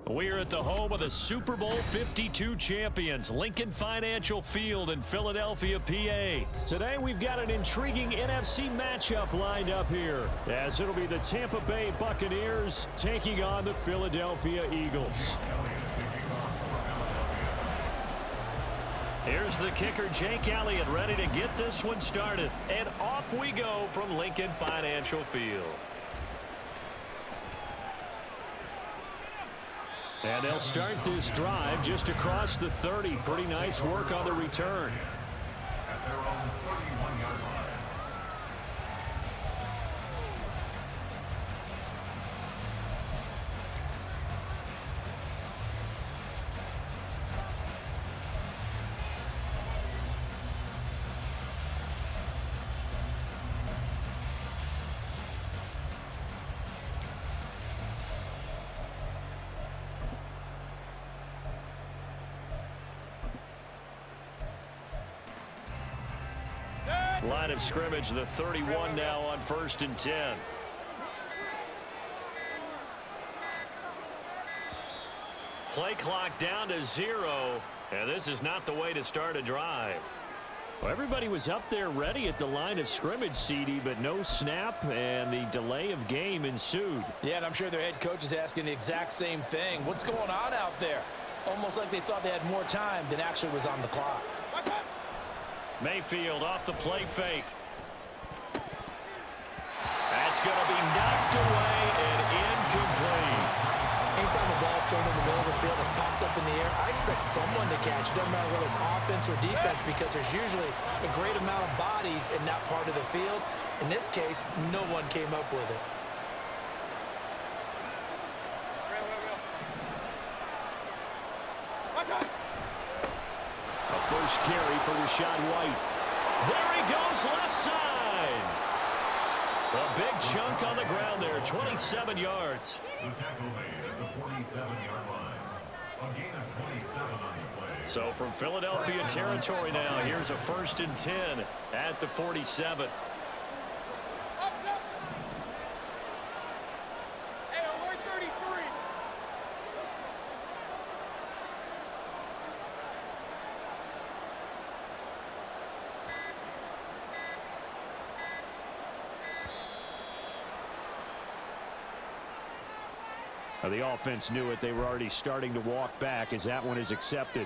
We're at the home of the Super Bowl 52 champions, Lincoln Financial Field in Philadelphia, PA. Today we've got an intriguing NFC matchup lined up here, as it'll be the Tampa Bay Buccaneers taking on the Philadelphia Eagles. Here's the kicker, Jake Elliott, ready to get this one started. And off we go from Lincoln Financial Field. And they'll start this drive just across the 30. Pretty nice work on the return. At their own 31-yard line. Line of scrimmage, the 31 now on 1st and 10. Play clock down to 0, and this is not the way to start a drive. Well, everybody was up there ready at the line of scrimmage, CD, but no snap, and the delay of game ensued. Yeah, and I'm sure their head coach is asking the exact same thing. What's going on out there? Almost like they thought they had more time than actually was on the clock. Mayfield off the play fake. That's going to be knocked away and incomplete. Anytime a ball's thrown in the middle of the field that's popped up in the air, I expect someone to catch. Doesn't matter whether it's offense or defense, because there's usually a great amount of bodies in that part of the field. In this case, no one came up with it. A first carry for Rachaad White. There he goes, left side. A big chunk on the ground there, 27 yards. The tackle made at the 47-yard line. A gain of 27 on the play. So from Philadelphia territory now, here's a 1st and 10 at the 47. The offense knew it. They were already starting to walk back as that one is accepted.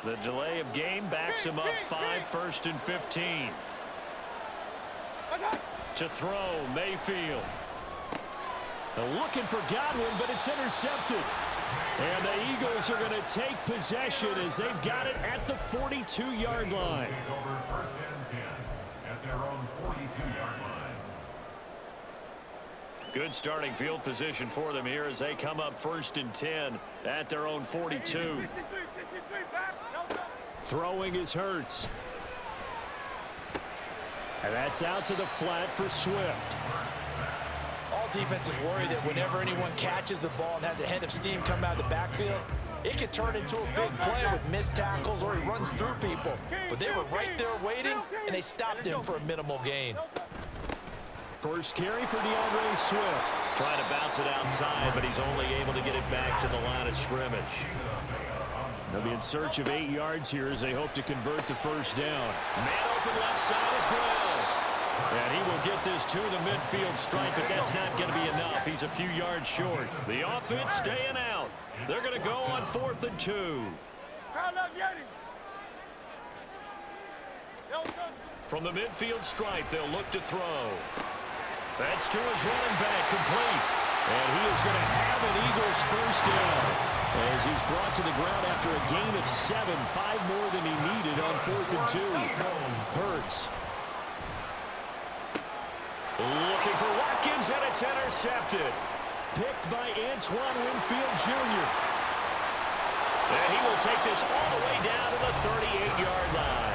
The delay of game backs him up 5, 1st and 15. To throw, Mayfield. They're looking for Godwin, but it's intercepted. And the Eagles are going to take possession as they've got it at the 42-yard line. Take over 1st and 10 at their own 42-yard line. Good starting field position for them here as they come up 1st and 10 at their own 42. Throwing is Hurts. And that's out to the flat for Swift. All defenses worry that whenever anyone catches the ball and has a head of steam come out of the backfield, it could turn into a big play with missed tackles or he runs through people. But they were right there waiting, and they stopped him for a minimal gain. First carry for DeAndre Swift. Trying to bounce it outside, but he's only able to get it back to the line of scrimmage. They'll be in search of 8 yards here as they hope to convert the first down. Man open left side is Brown. And he will get this to the midfield stripe, but that's not going to be enough. He's a few yards short. The offense staying out. They're going to go on 4th and 2. From the midfield stripe, they'll look to throw. That's to his running back, complete. And he is going to have an Eagles first down as he's brought to the ground after a gain of 7, 5 more than he needed on 4th and 2. Hurts. Looking for Watkins, and it's intercepted. Picked by Antoine Winfield Jr. And he will take this all the way down to the 38-yard line.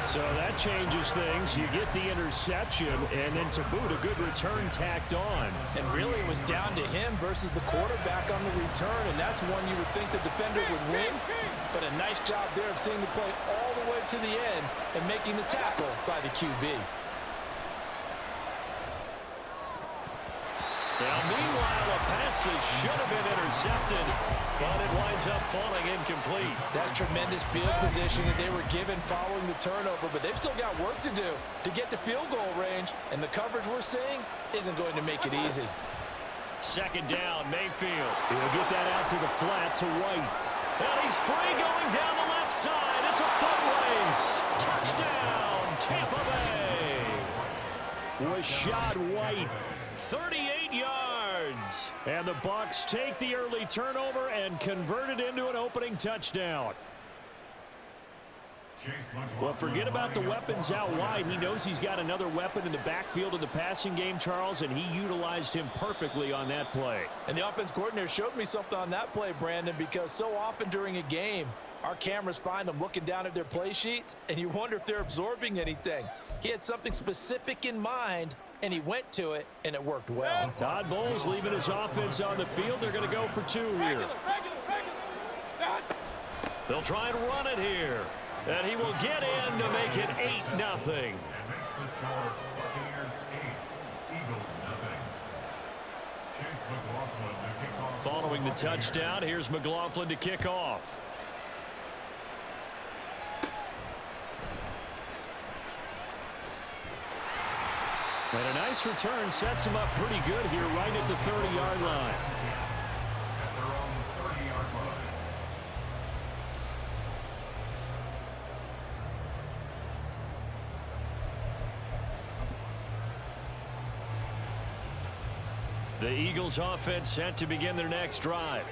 So that changes things. You get the interception, and then to boot, a good return tacked on. And really it was down to him versus the quarterback on the return, and that's one you would think the defender would win. But a nice job there of seeing the play all the way to the end and making the tackle by the QB. Now, meanwhile, a pass that should have been intercepted, but it winds up falling incomplete. That's tremendous field position that they were given following the turnover, but they've still got work to do to get to field goal range, and the coverage we're seeing isn't going to make it easy. Second down, Mayfield. He'll get that out to the flat to White. And he's free going down the left side. It's a foot race. Touchdown, Tampa Bay. Rashad White, 38 yards. And the Bucs take the early turnover and convert it into an opening touchdown. Well, forget about the weapons out wide. He knows he's got another weapon in the backfield of the passing game, Charles, and he utilized him perfectly on that play. And the offense coordinator showed me something on that play, Brandon, because so often during a game, our cameras find them looking down at their play sheets, and you wonder if they're absorbing anything. He had something specific in mind, and he went to it, and it worked well. Todd Bowles leaving his offense on the field. They're going to go for two here. They'll try and run it here. And he will get in to make it 8-0. And makes the score Buccaneers 8, Eagles 0. Chase McLaughlin to kick off. Following the touchdown, here's McLaughlin to kick off. And a nice return sets him up pretty good here right at the 30-yard line. At their own 30-yard line. The Eagles offense set to begin their next drive.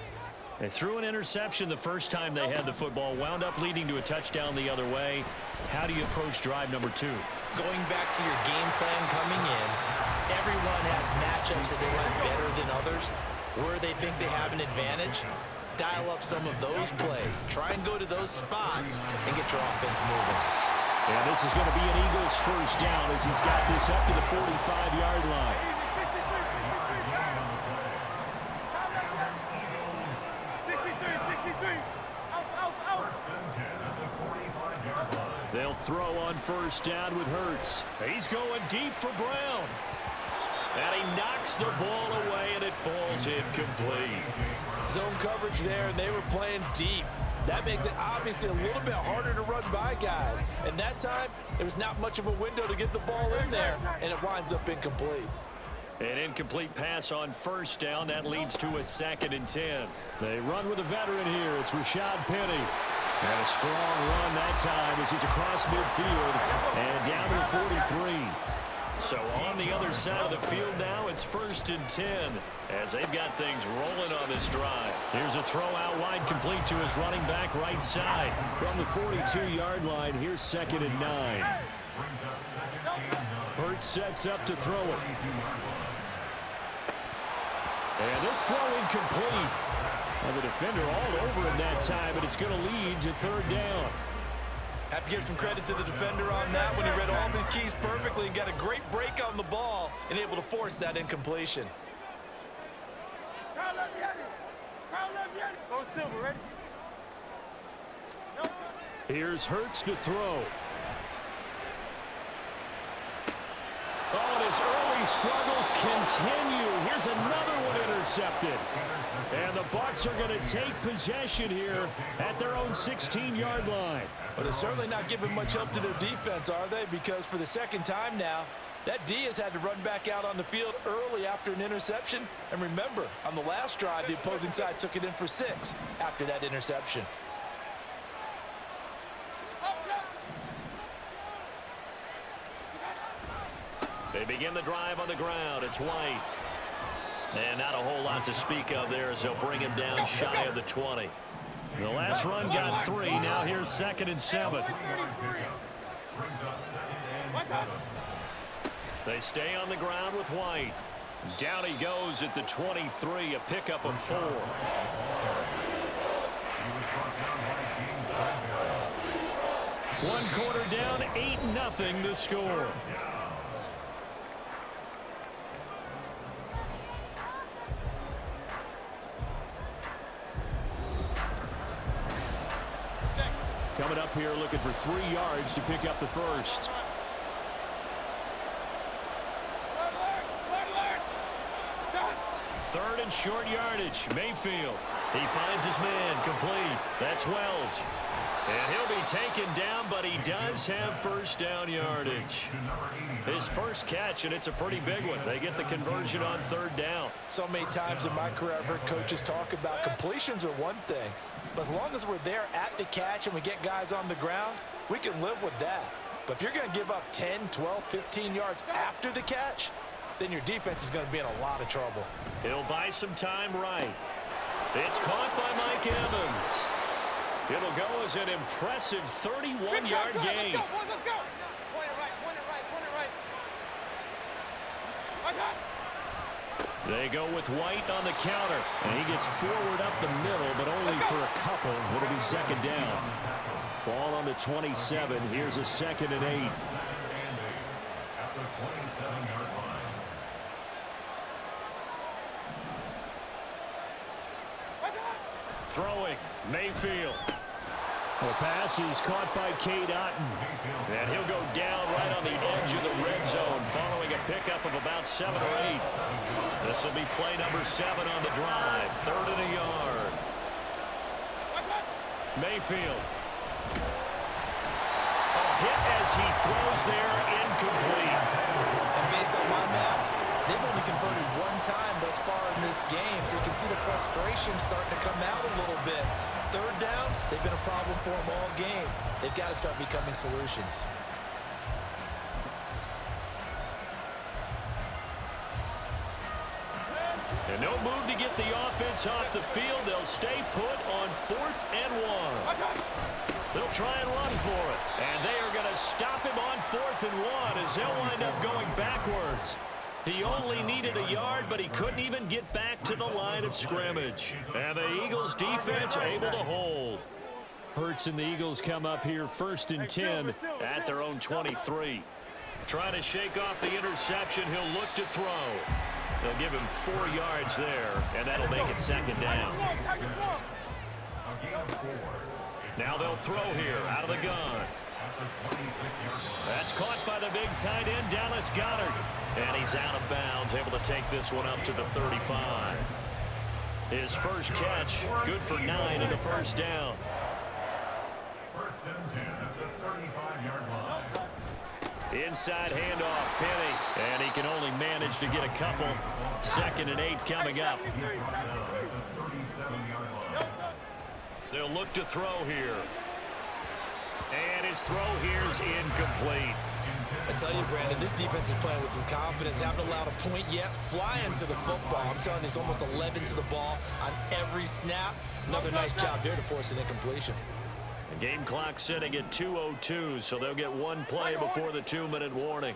They threw an interception the first time they had the football, wound up leading to a touchdown the other way. How do you approach drive number 2? Going back to your game plan coming in, everyone has matchups that they like better than others. Where they think they have an advantage, dial up some of those plays. Try and go to those spots and get your offense moving. And this is going to be an Eagles first down as he's got this up to the 45-yard line. They'll throw on first down with Hurts. He's going deep for Brown. And he knocks the ball away, and it falls incomplete. Zone coverage there, and they were playing deep. That makes it obviously a little bit harder to run by guys. And that time, there was not much of a window to get the ball in there, and it winds up incomplete. An incomplete pass on first down. That leads to a 2nd and 10. They run with a veteran here. It's Rashad Penny. And a strong run that time as he's across midfield and down to the 43. So on the other side of the field now, it's 1st and 10 as they've got things rolling on this drive. Here's a throw out wide complete to his running back right side. From the 42-yard line, here's 2nd and 9. Hurts sets up to throw it. And this throw incomplete. And the defender all over him that time, but it's going to lead to 3rd down. Have to give some credit to the defender on that when he read all of his keys perfectly and got a great break on the ball and able to force that incompletion. Go Silver, ready? Here's Hurts to throw. Oh, and his early struggles continue. Here's another one intercepted. And the Bucs are going to take possession here at their own 16-yard line. But it's certainly not giving much help to their defense, are they? Because for the second time now, that D has had to run back out on the field early after an interception. And remember, on the last drive, the opposing side took it in for 6 after that interception. They begin the drive on the ground. It's White. And not a whole lot to speak of there as they'll bring him down shy of the 20. The last run got 3. Now here's 2nd and 7. They stay on the ground with White. Down he goes at the 23, a pickup of 4. One quarter down, 8-0 the score. Coming up here looking for 3 yards to pick up the first. in short yardage. Mayfield. He finds his man. Complete. That's Wells. And he'll be taken down, but he does have first down yardage. His first catch, and it's a pretty big one. They get the conversion on third down. So many times in my career, I've heard coaches talk about completions are one thing. But as long as we're there at the catch and we get guys on the ground, we can live with that. But if you're going to give up 10, 12, 15 yards after the catch, then your defense is going to be in a lot of trouble. He'll buy some time right. It's caught by Mike Evans. It'll go as an impressive 31-yard gain. Let's go, boys, let's go. Point it right, point it right, point it right. They go with White on the counter. And he gets forward up the middle, but only for a couple. It'll be second down. Ball on the 27. Here's a 2nd and 8. At the 27-yard line. Throwing, Mayfield. The pass is caught by Cade Otton. And he'll go down right on the edge of the red zone following a pickup of about 7 or 8. This will be play number 7 on the drive. 3rd and a yard. Mayfield. A hit as he throws there, incomplete. And based on my math, they've only converted one time thus far in this game, so you can see the frustration starting to come out a little bit. Third downs, they've been a problem for them all game. They've got to start becoming solutions. And no move to get the offense off the field. They'll stay put on 4th and 1. They'll try and run for it. And they are going to stop him on 4th and 1 as they'll wind up going backwards. He only needed a yard, but he couldn't even get back to the line of scrimmage. And the Eagles defense able to hold. Hurts and the Eagles come up here 1st and 10 at their own 23. Trying to shake off the interception. He'll look to throw. They'll give him 4 yards there, and that'll make it 2nd down. Now they'll throw here out of the gun. That's caught by the big tight end, Dallas Goedert. And he's out of bounds, able to take this one up to the 35. His first catch, good for 9 and a first down. 1st and 10 at the 35-yard line. Inside handoff, Penny. And he can only manage to get a couple. 2nd and 8 coming up. They'll look to throw here. And his throw here is incomplete. I tell you, Brandon, this defense is playing with some confidence. Haven't allowed a point yet. Flying to the football. I'm telling you, it's almost 11 to the ball on every snap. Another nice job there to force an incompletion. The game clock sitting at 2:02, so they'll get one play before the 2-minute warning.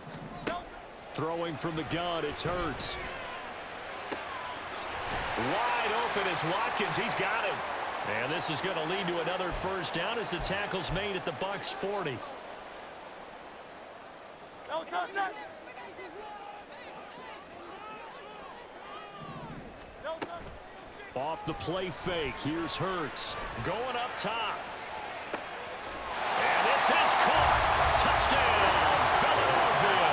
Throwing from the gun, it's Hurts. Wide open is Watkins. He's got him. And this is going to lead to another first down as the tackle's made at the Bucs 40. Off the play fake, here's Hurts. Going up top. And this is caught. Touchdown, Philadelphia.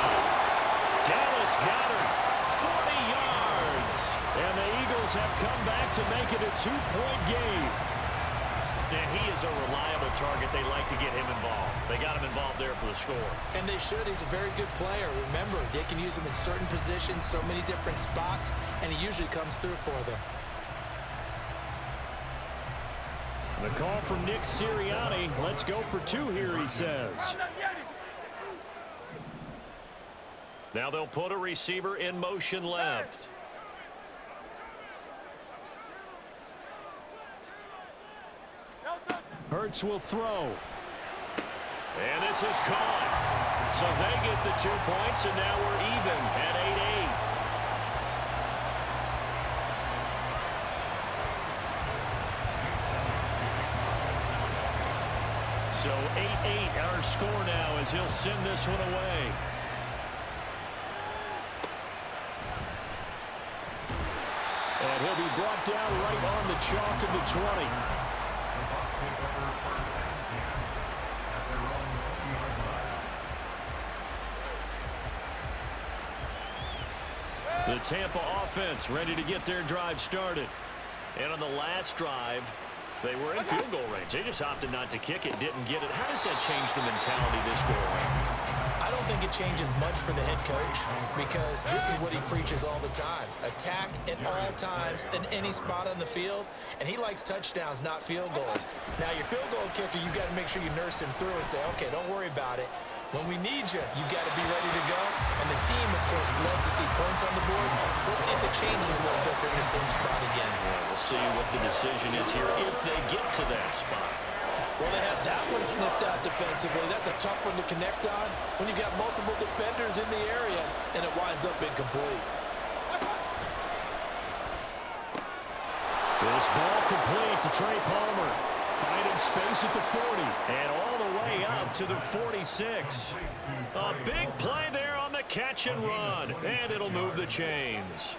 Dallas Goedert, 40 yards. And the Eagles have come back to make it a 2-point game. And he is a reliable target. They like to get him involved. They got him involved there for the score. And they should. He's a very good player. Remember, they can use him in certain positions, so many different spots, and he usually comes through for them. The call from Nick Sirianni. Let's go for 2 here, he says. Now they'll put a receiver in motion left. Hurts will throw. And this is caught. So they get the 2 points, and now we're even at 8-8. So 8-8 our score now as he'll send this one away. And he'll be brought down right on the chalk of the 20. The Tampa offense ready to get their drive started. And on the last drive, they were in field goal range. They just opted not to kick it, didn't get it. How does that change the mentality this go around? I don't think it changes much for the head coach because this is what he preaches all the time. Attack at all times in any spot on the field, and he likes touchdowns, not field goals. Now, your field goal kicker, you got to make sure you nurse him through and say, okay, don't worry about it. When we need you, you've got to be ready to go. And the team, of course, loves to see points on the board. So let's see if it changes a little bit in the same spot again. Yeah, we'll see what the decision is here if they get to that spot. Well, they have that one snipped out defensively. That's a tough one to connect on when you've got multiple defenders in the area, and it winds up incomplete. This ball complete to Trey Palmer. Finding space at the 40 and all the way up to the 46. A big play there on the catch and run, and it'll move the chains.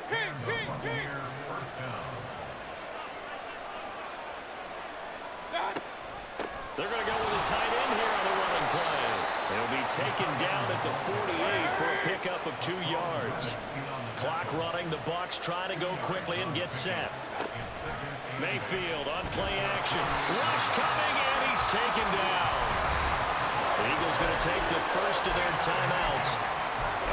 They're going to go with a tight end here on the running play. He'll be taken down at the 48 for a pickup of 2 yards. Clock running. The Bucs try to go quickly and get set. Mayfield on play action. Rush coming, and he's taken down. The Eagles going to take the first of their timeouts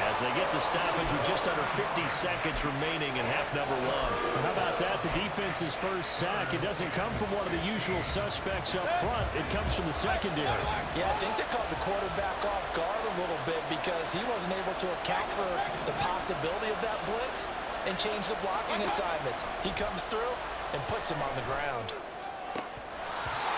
as they get the stoppage with just under 50 seconds remaining in half number 1. How about that? The defense's first sack. It doesn't come from one of the usual suspects up front. It comes from the secondary. Yeah, I think they caught the quarterback off guard a little bit because he wasn't able to account for the possibility of that blitz and change the blocking assignment. He comes through and puts him on the ground.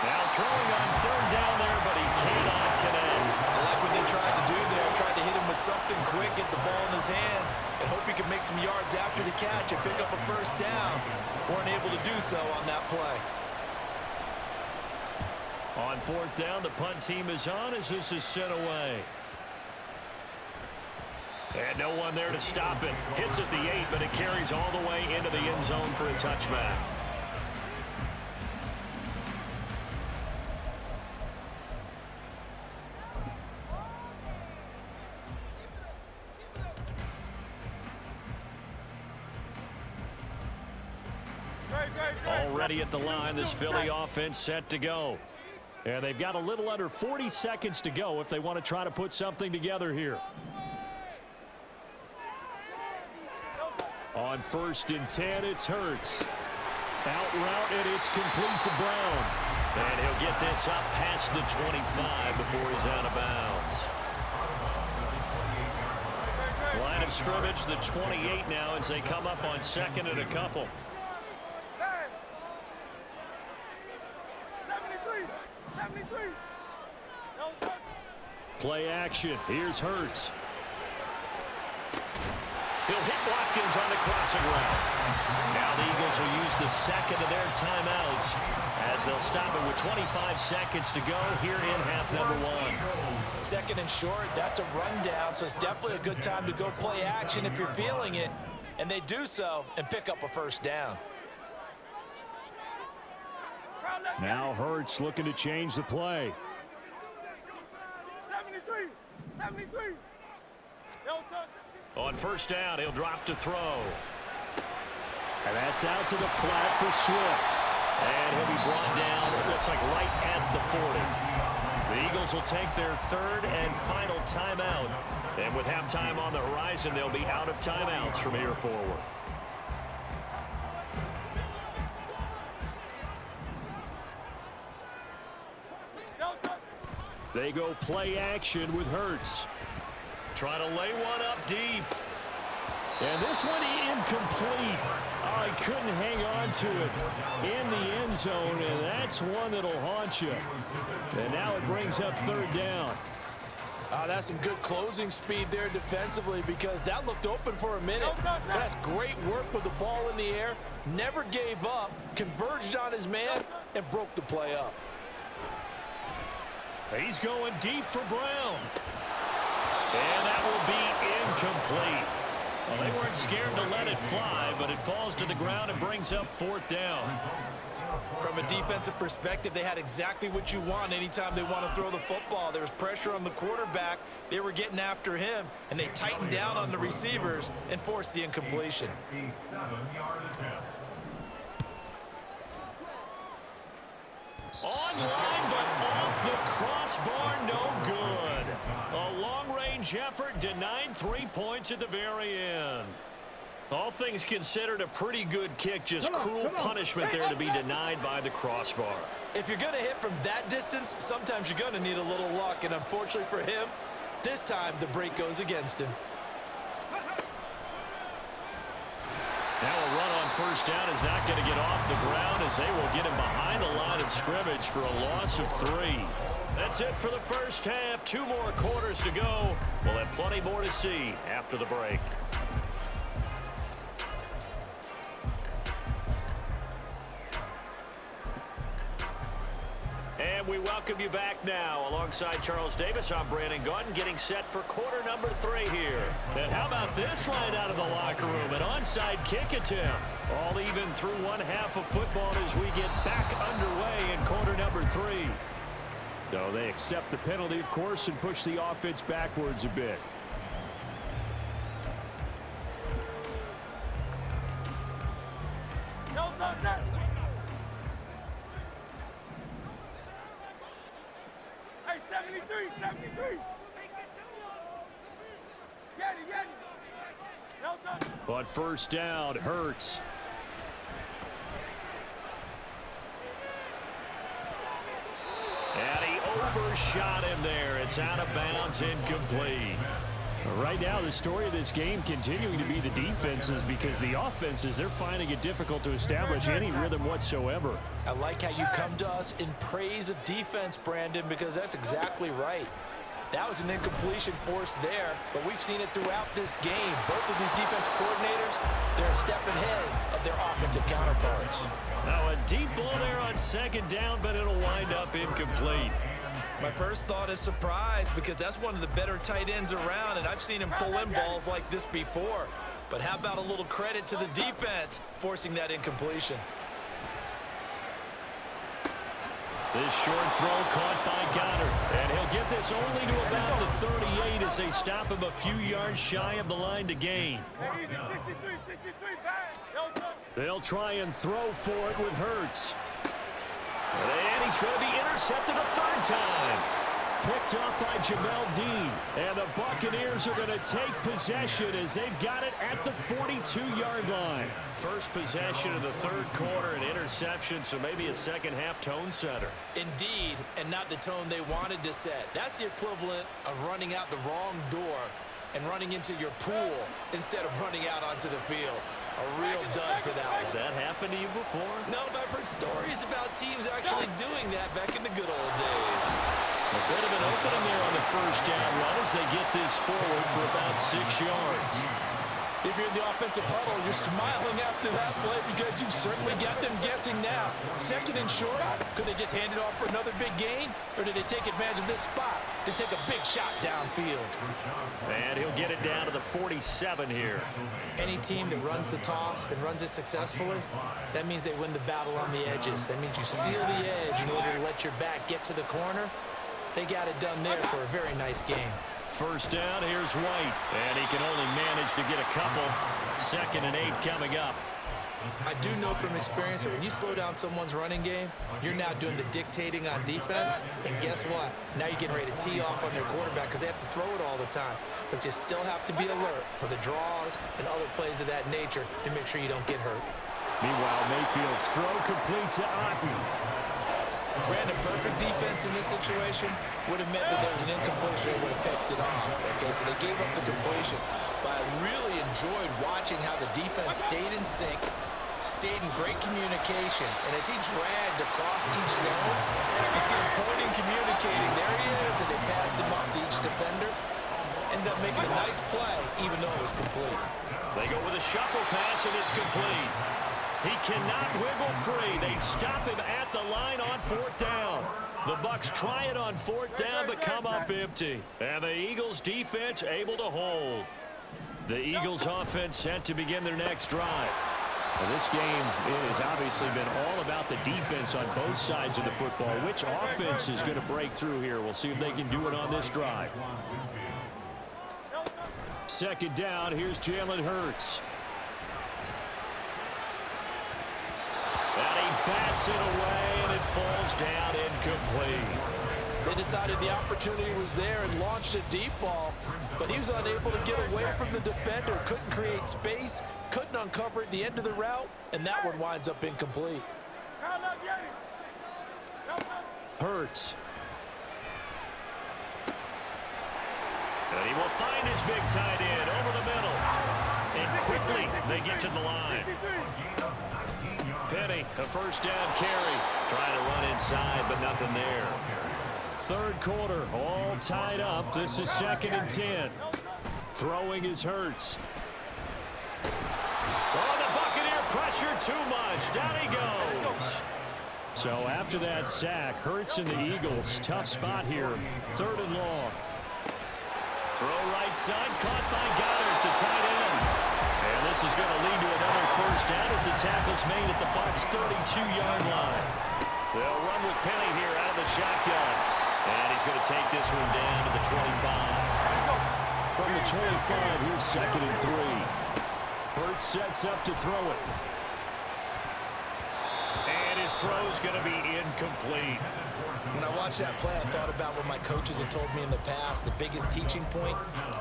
Now throwing on third down there, but he cannot connect. I like what they tried to do there. Tried to hit him with something quick, get the ball in his hands, and hope he could make some yards after the catch and pick up a first down. Weren't able to do so on that play. On fourth down, the punt team is on as this is sent away. And no one there to stop it. Hits at the 8, but it carries all the way into the end zone for a touchback. Already at the line, this Philly offense set to go. And they've got a little under 40 seconds to go if they want to try to put something together here. On 1st and 10, it's Hurts. Out route, and it's complete to Brown. And he'll get this up past the 25 before he's out of bounds. Line of scrimmage, the 28 now as they come up on 2nd and a couple. Play action. Here's Hurts. He'll hit Watkins on the crossing route. Now the Eagles will use the second of their timeouts as they'll stop it with 25 seconds to go here in half number 1. Second and short, that's a rundown, so it's definitely a good time to go play action if you're feeling it. And they do so and pick up a first down. Now Hurts looking to change the play. 73. On first down, he'll drop to throw. And that's out to the flat for Swift. And he'll be brought down, it looks like right at the 40. The Eagles will take their third and final timeout. And with halftime on the horizon, they'll be out of timeouts from here forward. They go play action with Hurts. Trying to lay one up deep. And this one incomplete. Oh, he couldn't hang on to it in the end zone, and that's one that'll haunt you. And now it brings up third down. That's some good closing speed there defensively because that looked open for a minute. That's great work with the ball in the air. Never gave up, converged on his man, and broke the play up. He's going deep for Brown. And that will be incomplete. Well, they weren't scared to let it fly, but it falls to the ground and brings up fourth down. From a defensive perspective, they had exactly what you want anytime they want to throw the football. There was pressure on the quarterback. They were getting after him, and they tightened down on the receivers and forced the incompletion. A 7-yard attempt. Online, but off the crossbar, no good. A long-range effort denied 3 points at the very end. All things considered, a pretty good kick, just cruel punishment there to be denied by the crossbar. If you're going to hit from that distance, sometimes you're going to need a little luck, and unfortunately for him, this time the break goes against him. Now a run on first down is not going to get off the ground as they will get him behind the line of scrimmage for a loss of 3. That's it for the first half. 2 more quarters to go. We'll have plenty more to see after the break. And we welcome you back now. Alongside Charles Davis, I'm Brandon Gunn, getting set for quarter number 3 here. And how about this line out of the locker room? An onside kick attempt. All even through one half of football as we get back underway in quarter number 3. So they accept the penalty, of course, and push the offense backwards a bit. Hey, 73, 73. Get it. No touch. On first down, Hurts. And he overshot him there. It's out of bounds, incomplete. Right now, the story of this game continuing to be the defenses, because the offenses, they're finding it difficult to establish any rhythm whatsoever. I like how you come to us in praise of defense, Brandon, because that's exactly right. That was an incompletion forced there, but we've seen it throughout this game. Both of these defense coordinators, they're a step ahead of their offensive counterparts. Now a deep ball there on second down, but it'll wind up incomplete. My first thought is surprise, because that's one of the better tight ends around, and I've seen him pull in balls like this before. But how about a little credit to the defense forcing that incompletion? This short throw caught by Goddard, and he'll get this only to about the 38 as they stop him a few yards shy of the line to gain. 63, 63, back. No touch. They'll try and throw for it with Hurts. And he's going to be intercepted a 3rd time. Picked off by Jamel Dean. And the Buccaneers are going to take possession as they've got it at the 42-yard line. First possession of the 3rd quarter, an interception, so maybe a second-half tone setter. Indeed, and not the tone they wanted to set. That's the equivalent of running out the wrong door and running into your pool instead of running out onto the field. A real dud for that one. Has that happened to you before? No, but I've heard stories about teams actually doing that back in the good old days. A bit of an opening there on the first down run as they get this forward for about 6 yards. If you're in the offensive huddle, you're smiling after that play because you've certainly got them guessing now. 2nd and short, could they just hand it off for another big gain? Or did they take advantage of this spot to take a big shot downfield? And he'll get it down to the 47 here. Any team that runs the toss and runs it successfully, that means they win the battle on the edges. That means you seal the edge in order to let your back get to the corner. They got it done there for a very nice game. First down, here's White. And he can only manage to get a couple. 2nd and 8 coming up. I do know from experience that when you slow down someone's running game, you're now doing the dictating on defense. And guess what? Now you're getting ready to tee off on their quarterback because they have to throw it all the time. But you still have to be alert for the draws and other plays of that nature to make sure you don't get hurt. Meanwhile, Mayfield's throw complete to Otten. Brandon, perfect defense in this situation would have meant that there was an incompletion. They would have picked it off. Okay, so they gave up the completion. But I really enjoyed watching how the defense stayed in sync, stayed in great communication. And as he dragged across each zone, you see him pointing, communicating. There he is, and they passed him off to each defender. Ended up making a nice play, even though it was complete. They go with a shuffle pass, and it's complete. He cannot wiggle free. They stop him at the line on 4th down. The Bucs try it on 4th down, but come up empty. And the Eagles defense able to hold. The Eagles offense set to begin their next drive. Well, this game has obviously been all about the defense on both sides of the football. Which offense is going to break through here? We'll see if they can do it on this drive. Second down, here's Jalen Hurts. And he bats it away, and it falls down incomplete. They decided the opportunity was there and launched a deep ball, but he was unable to get away from the defender, couldn't create space, couldn't uncover at the end of the route, and that one winds up incomplete. Hurts. And he will find his big tight end over the middle. And quickly, they get to the line. Penny, a first down carry. Trying to run inside, but nothing there. Third quarter, all tied up. This is 2nd and 10. Throwing is Hurts. Oh, the Buccaneer pressure too much. Down he goes. So after that sack, Hurts and the Eagles, tough spot here. 3rd and long. Throw right side, caught by Goddard, the tight end. And this is going to lead to another first down as the tackle's made at the Bucs' 32-yard line. They'll run with Penny here out of the shotgun. And he's going to take this one down to the 25. From the 25, here's 2nd and 3. Hurts sets up to throw it. And his throw's going to be incomplete. When I watched that play, I thought about what my coaches had told me in the past. The biggest teaching point,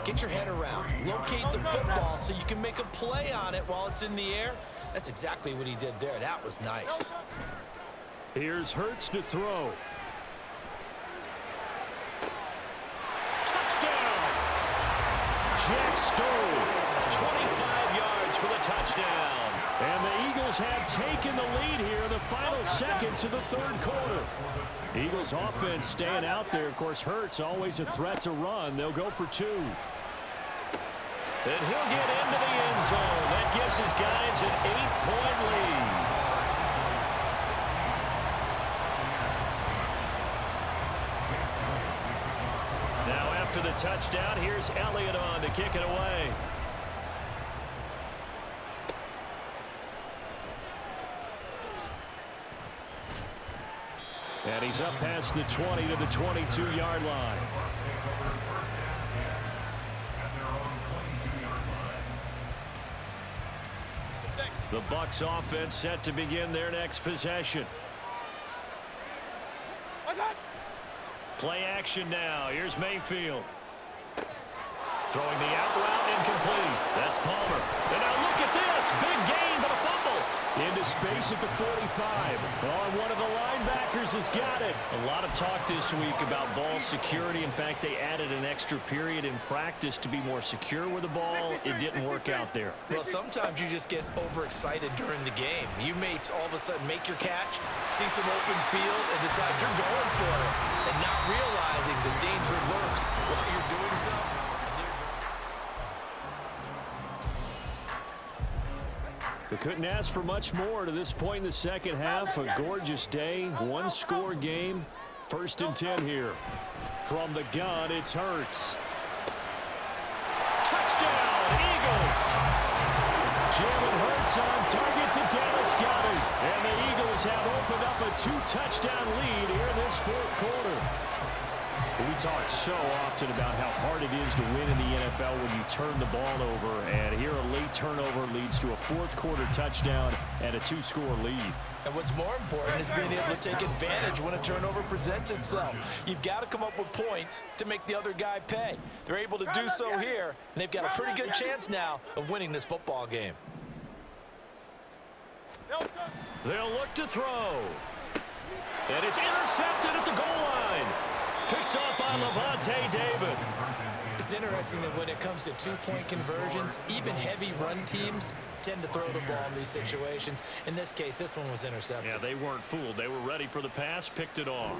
get your head around. Locate the football so you can make a play on it while it's in the air. That's exactly what he did there. That was nice. Here's Hurts to throw. Touchdown! Jack Stoll, 25 yards for the touchdown. And the Eagles have taken the lead here in the final seconds of the 3rd quarter. Eagles offense staying out there. Of course, Hurts always a threat to run. They'll go for 2. And he'll get into the end zone. That gives his guys an 8-point lead. Now after the touchdown, here's Elliott on to kick it away. And he's up past the 20 to the 22-yard line. The Bucs offense set to begin their next possession. Play action now. Here's Mayfield. Throwing the out route incomplete. That's Palmer. And now look at this. Big gain, but a fumble. Into space at the 45. Oh, one of the linebackers has got it. A lot of talk this week about ball security. In fact, they added an extra period in practice to be more secure with the ball. It didn't work out there. Well, sometimes you just get overexcited during the game. You may all of a sudden make your catch, see some open field, and decide you're going for it, and not realizing the danger lurks while you're doing so. They couldn't ask for much more to this point in the second half. A gorgeous day, one-score game. 1st and 10 here. From the gun, it's Hurts. Touchdown, Eagles! Jalen Hurts on target to Dallas Goedert. And the Eagles have opened up a 2-touchdown lead here in this 4th quarter. We talk so often about how hard it is to win in the NFL when you turn the ball over, and here a late turnover leads to a 4th quarter touchdown and a 2-score lead. And what's more important is being able to take advantage when a turnover presents itself. You've got to come up with points to make the other guy pay. They're able to do so here, and they've got a pretty good chance now of winning this football game. They'll look to throw. And it's intercepted at the goal line. Picked up by Levante David. It's interesting that when it comes to 2-point conversions, even heavy run teams tend to throw the ball in these situations. In this case, this one was intercepted. Yeah, they weren't fooled. They were ready for the pass, picked it off.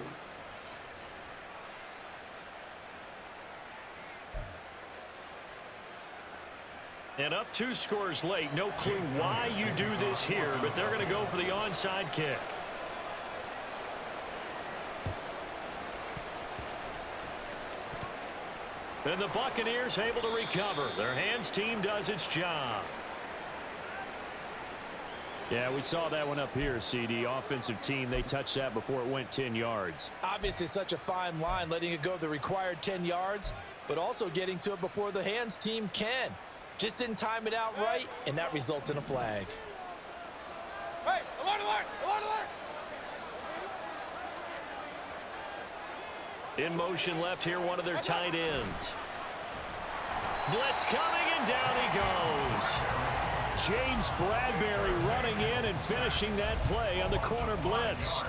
And up 2 scores late. No clue why you do this here, but they're going to go for the onside kick. And the Buccaneers able to recover. Their hands team does its job. Yeah, we saw that one up here, CD. Offensive team, they touched that before it went 10 yards. Obviously such a fine line, letting it go the required 10 yards, but also getting to it before the hands team can. Just didn't time it out right, and that results in a flag. Hey, alert, alert, alert, alert. In motion left here, one of their tight ends. Blitz coming, and down he goes. James Bradbury running in and finishing that play on the corner blitz.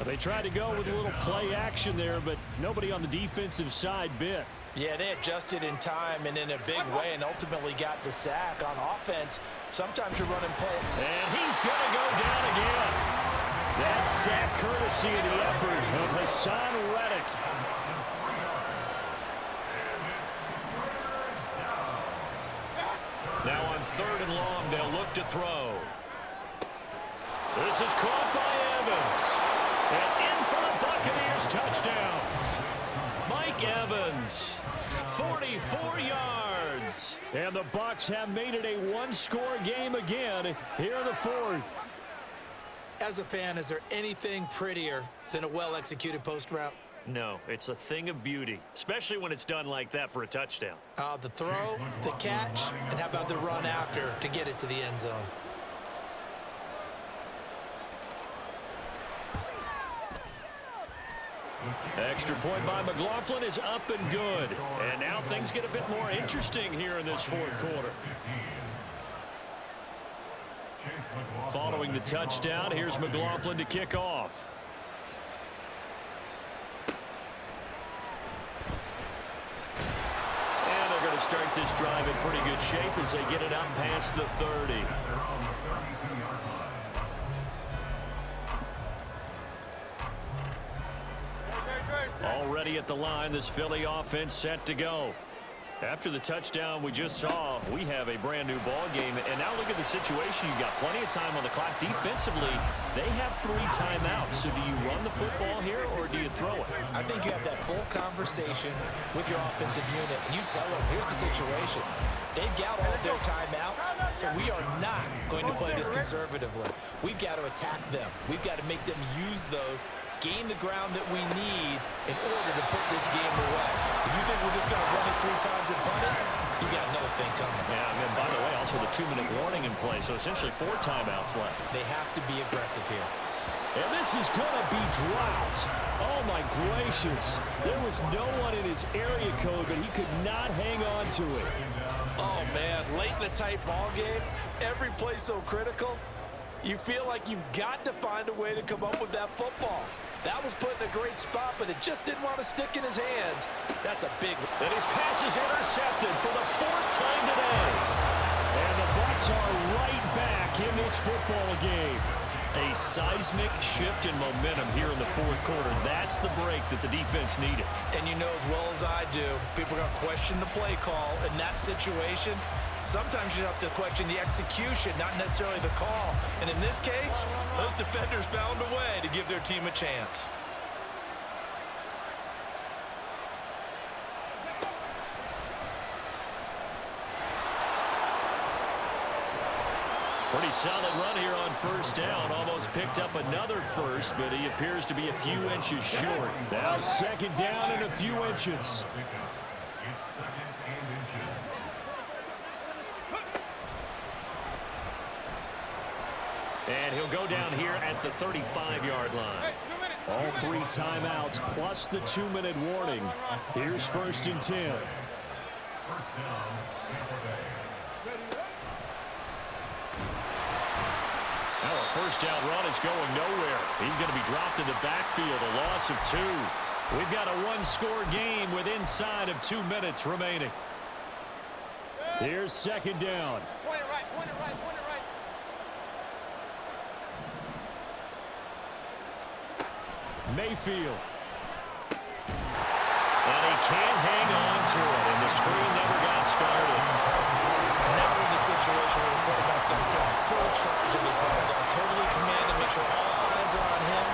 They tried to go with a little play action there, but nobody on the defensive side bit. Yeah, they adjusted in time and in a big way and ultimately got the sack. On offense, sometimes you're running play. And he's going to go down again. That sack courtesy of the effort of Hassan Reddick. Now on 3rd and long, they'll look to throw. This is caught by Evans. And in for the Buccaneers touchdown. Mike Evans, 44 yards. And the Bucs have made it a one-score game again here in the 4th. As a fan, is there anything prettier than a well-executed post route? No, it's a thing of beauty, especially when it's done like that for a touchdown. The throw, the catch, and how about the run after to get it to the end zone? Extra point by McLaughlin is up and good. And now things get a bit more interesting here in this 4th quarter. Following the touchdown, here's McLaughlin to kick off. And they're going to start this drive in pretty good shape as they get it out past the 30. Already at the line, this Philly offense set to go. After the touchdown we just saw, we have a brand new ball game. And now look at the situation. You've got plenty of time on the clock. Defensively, they have 3 timeouts. So do you run the football here or do you throw it? I think you have that full conversation with your offensive unit, and you tell them, here's the situation. They've got all their timeouts, so we are not going to play this conservatively. We've got to attack them. We've got to make them use those, gain the ground that we need in order to put this game away. If you think we're just going to run it 3 times and punt it, you got another thing coming. Yeah, and then, by the way, also the 2-minute warning in play, so essentially 4 timeouts left. They have to be aggressive here. And this is going to be dropped. Oh, my gracious. There was no one in his area code, but he could not hang on to it. Oh, man, late in the tight ball game, every play so critical, you feel like you've got to find a way to come up with that football. That was put in a great spot, but it just didn't want to stick in his hands. That's a big one. And his pass is intercepted for the 4th time today. And the Bucs are right back in this football game. A seismic shift in momentum here in the 4th quarter. That's the break that the defense needed. And you know as well as I do, people are going to question the play call in that situation. Sometimes you have to question the execution, not necessarily the call. And in this case, those defenders found a way to give their team a chance. Pretty solid run here on 1st down. Almost picked up another first, but he appears to be a few inches short. Now 2nd down and a few inches. And he'll go down here at the 35-yard line. All 3 timeouts plus the 2-minute warning. Here's 1st and 10. Now a 1st down run is going nowhere. He's going to be dropped in the backfield, a loss of 2. We've got a 1-score game with inside of 2 minutes remaining. Here's 2nd down. Point it right, point it right, point it right. Mayfield. And he can't hang on to it, and the screen never got started. Now we're in the situation where the quarterback's got to take full charge of his head. Got to totally command and make sure all eyes are on him.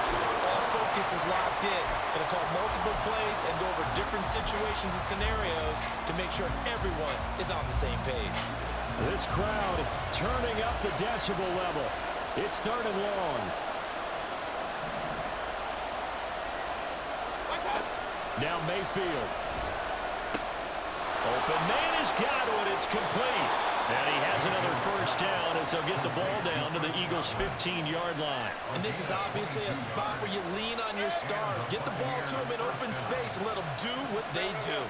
All focus is locked in. Going to call multiple plays and go over different situations and scenarios to make sure everyone is on the same page. This crowd turning up the decibel level. It's 3rd and long. Now Mayfield. Open man has got it. It's complete. And he has another first down as they'll get the ball down to the Eagles' 15-yard line. And this is obviously a spot where you lean on your stars. Get the ball to them in open space and let them do what they do.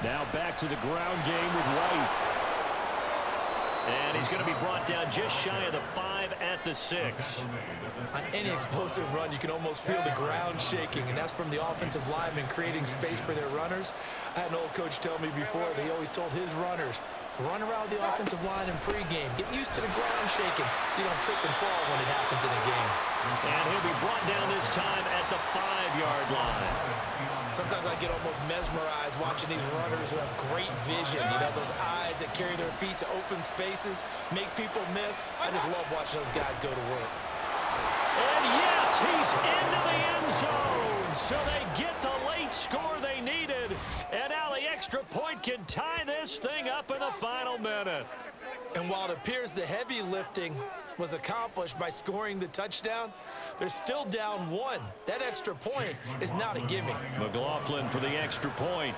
Now back to the ground game with White. And he's going to be brought down just shy of the 5 at the 6. On any explosive run, you can almost feel the ground shaking, and that's from the offensive linemen creating space for their runners. I had an old coach tell me before, he always told his runners, run around the offensive line in pregame. Get used to the ground shaking so you don't trip and fall when it happens in a game. And he'll be brought down this time at the 5-yard line. Sometimes I get almost mesmerized watching these runners who have great vision. You know, those eyes that carry their feet to open spaces, make people miss. I just love watching those guys go to work. And yes, he's into the end zone. So they get the late score they needed. And now the extra point can tie this thing up in the final minute. And while it appears the heavy lifting was accomplished by scoring the touchdown, they're still down 1. That extra point is not a gimme. McLaughlin for the extra point.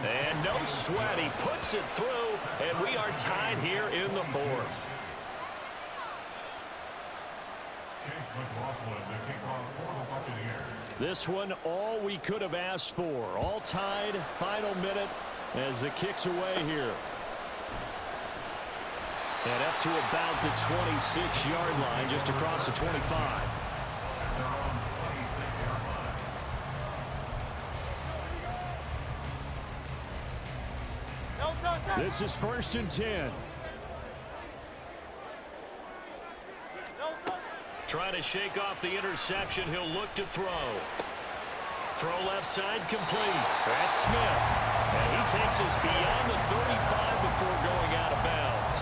And no sweat, he puts it through, and we are tied here in the 4th. This one, all we could have asked for. All tied, final minute as it kicks away here. And up to about the 26-yard line, just across the 25. This is 1st and 10. Trying to shake off the interception. He'll look to throw. Throw left side complete. That's Smith. And he takes us beyond the 35 before going out of bounds.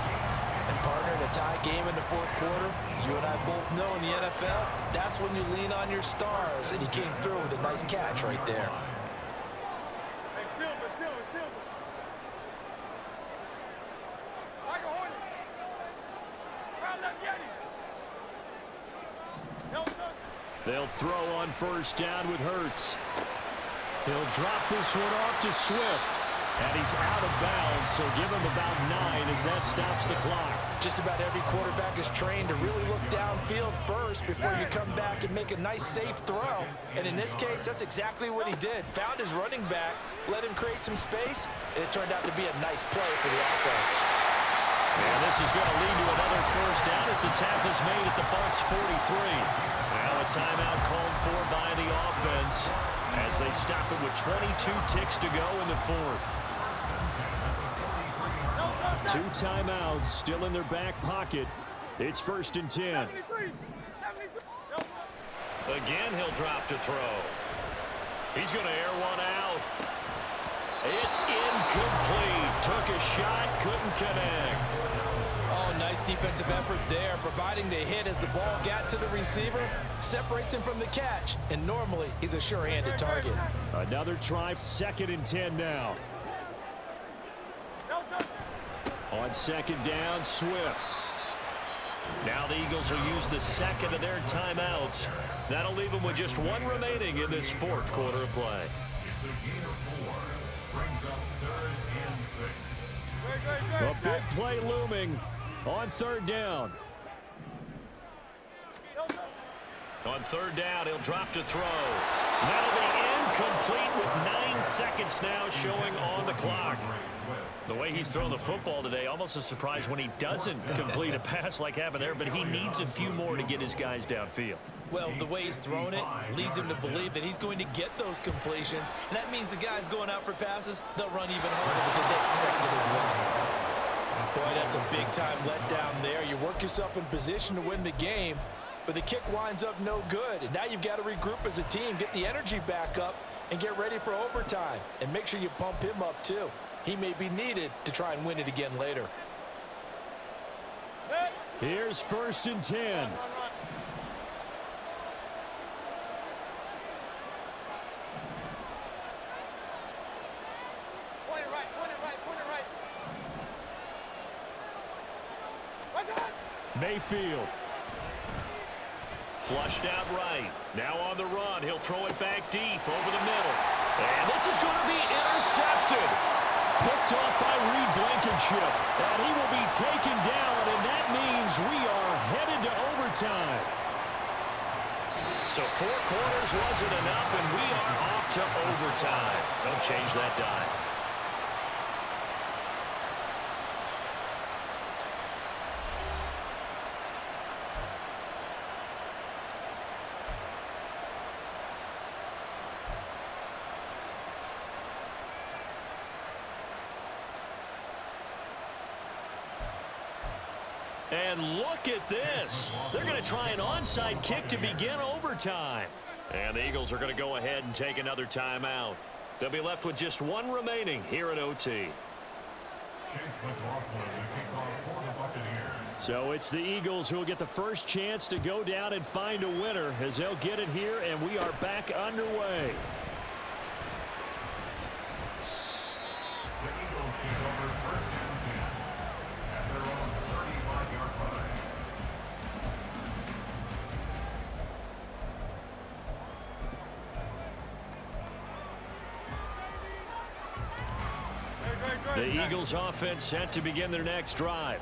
And partner, in a tie game in the 4th quarter, you and I both know in the NFL, that's when you lean on your stars. And he came through with a nice catch right there. They'll throw on 1st down with Hurts. He'll drop this one off to Swift. And he's out of bounds, so give him about 9 as that stops the clock. Just about every quarterback is trained to really look downfield first before you come back and make a nice, safe throw. And in this case, that's exactly what he did. Found his running back, let him create some space, and it turned out to be a nice play for the offense. And this is going to lead to another 1st down as the tackle's made at the Bucs 43. Now a timeout called for by the offense as they stop it with 22 ticks to go in the 4th. 2 timeouts still in their back pocket. It's 1st and 10. Again, he'll drop to throw. He's going to air one out. It's incomplete. Took a shot, couldn't connect. Oh, nice defensive effort there, providing the hit as the ball got to the receiver, separates him from the catch, and normally he's a sure-handed target. Another try, 2nd and 10 now. On 2nd down, Swift. Now the Eagles will use the 2nd of their timeouts. That'll leave them with just 1 remaining in this 4th quarter of play. It's a gain of 4. Brings up 3rd and 6. A big play looming on 3rd down. On 3rd down, he'll drop to throw. That'll be incomplete with 9 seconds now showing on the clock. The way he's thrown the football today, almost a surprise when he doesn't complete a pass like happened there, but he needs a few more to get his guys downfield. Well, the way he's thrown it leads him to believe that he's going to get those completions, and that means the guys going out for passes, they'll run even harder because they expect it as well. Boy, that's a big-time letdown there. You work yourself in position to win the game, but the kick winds up no good, and now you've got to regroup as a team, get the energy back up, and get ready for overtime, and make sure you pump him up too. He may be needed to try and win it again later. Here's 1st and 10. Mayfield. Flushed out right. Now on the run. He'll throw it back deep over the middle. And this is going to be intercepted. Picked off by Reed Blankenship. And he will be taken down, and that means we are headed to overtime. So 4 quarters wasn't enough, and we are off to overtime. Don't change that dime. And look at this. They're going to try an onside kick to begin overtime. And the Eagles are going to go ahead and take another timeout. They'll be left with just 1 remaining here at OT. So it's the Eagles who will get the first chance to go down and find a winner as they'll get it here, and we are back underway. The Eagles take over first and 10 at their own 35-yard line. The Eagles offense set to begin their next drive.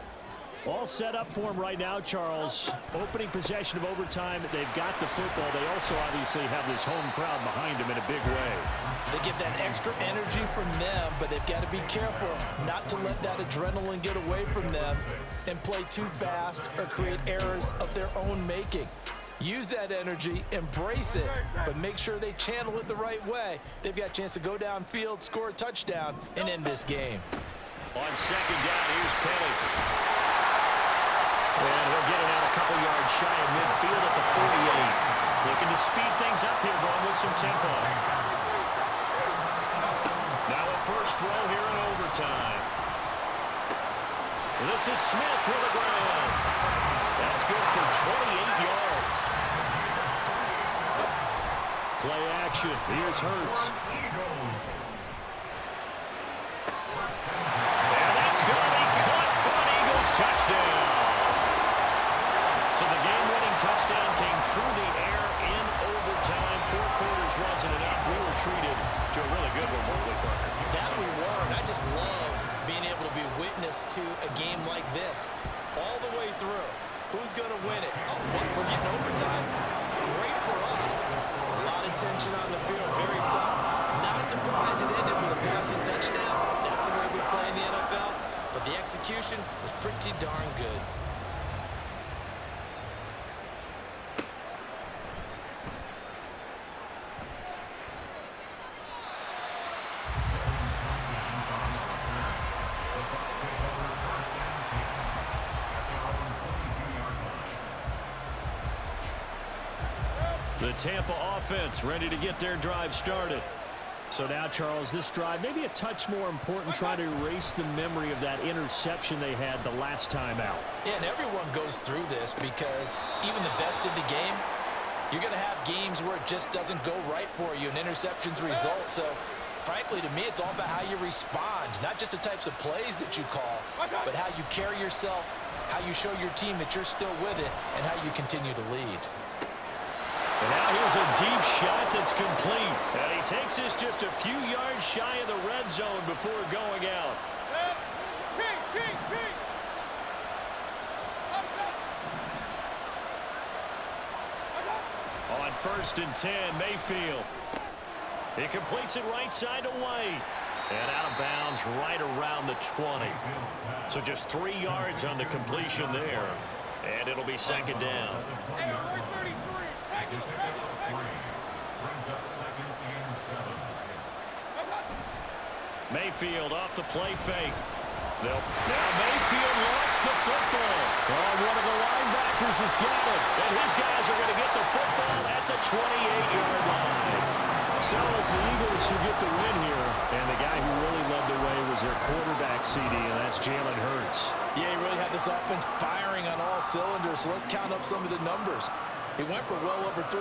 All set up for them right now, Charles. Opening possession of overtime. They've got the football. They also obviously have this home crowd behind them in a big way. They get that extra energy from them, but they've got to be careful not to let that adrenaline get away from them and play too fast or create errors of their own making. Use that energy, embrace it, but make sure they channel it the right way. They've got a chance to go downfield, score a touchdown, and end this game. On second down, here's Penny. And he'll get it out a couple yards shy of midfield at the 48. Looking to speed things up here, going with some tempo. Now a first throw here in overtime. This is Smith with the ground. That's good for 28 yards. Play action. Here's Hurts. And that's going to be caught for an Eagles touchdown. So the game-winning touchdown came through the air in overtime. 4 quarters wasn't enough. We were treated to a really good one, weren't we, Parker? That we were, and I just love being able to be witness to a game like this all the way through. Who's going to win it? Oh, what? We're getting overtime? Great for us. A lot of tension on the field, very tough. Not a surprise it ended with a passing touchdown. That's the way we play in the NFL. But the execution was pretty darn good. The Tampa offense ready to get their drive started. So now, Charles, this drive maybe a touch more important, trying to erase the memory of that interception they had the last time out. Yeah, and everyone goes through this because even the best in the game, you're going to have games where it just doesn't go right for you and interceptions result. So, frankly, to me, it's all about how you respond, not just the types of plays that you call, but how you carry yourself, how you show your team that you're still with it, and how you continue to lead. And now here's a deep shot that's complete. And he takes this just a few yards shy of the red zone before going out. On first and 10, Mayfield. He completes it right side to White. And out of bounds right around the 20. So just 3 yards on the completion there. And it'll be second down. Mayfield off the play fake. Now Mayfield lost the football. Oh, one of the linebackers has got it. And his guys are going to get the football at the 28-yard line. So it's the Eagles who get the win here. And the guy who really led the way was their quarterback, CD, and that's Jalen Hurts. Yeah, he really had this offense firing on all cylinders. So let's count up some of the numbers. He went for well over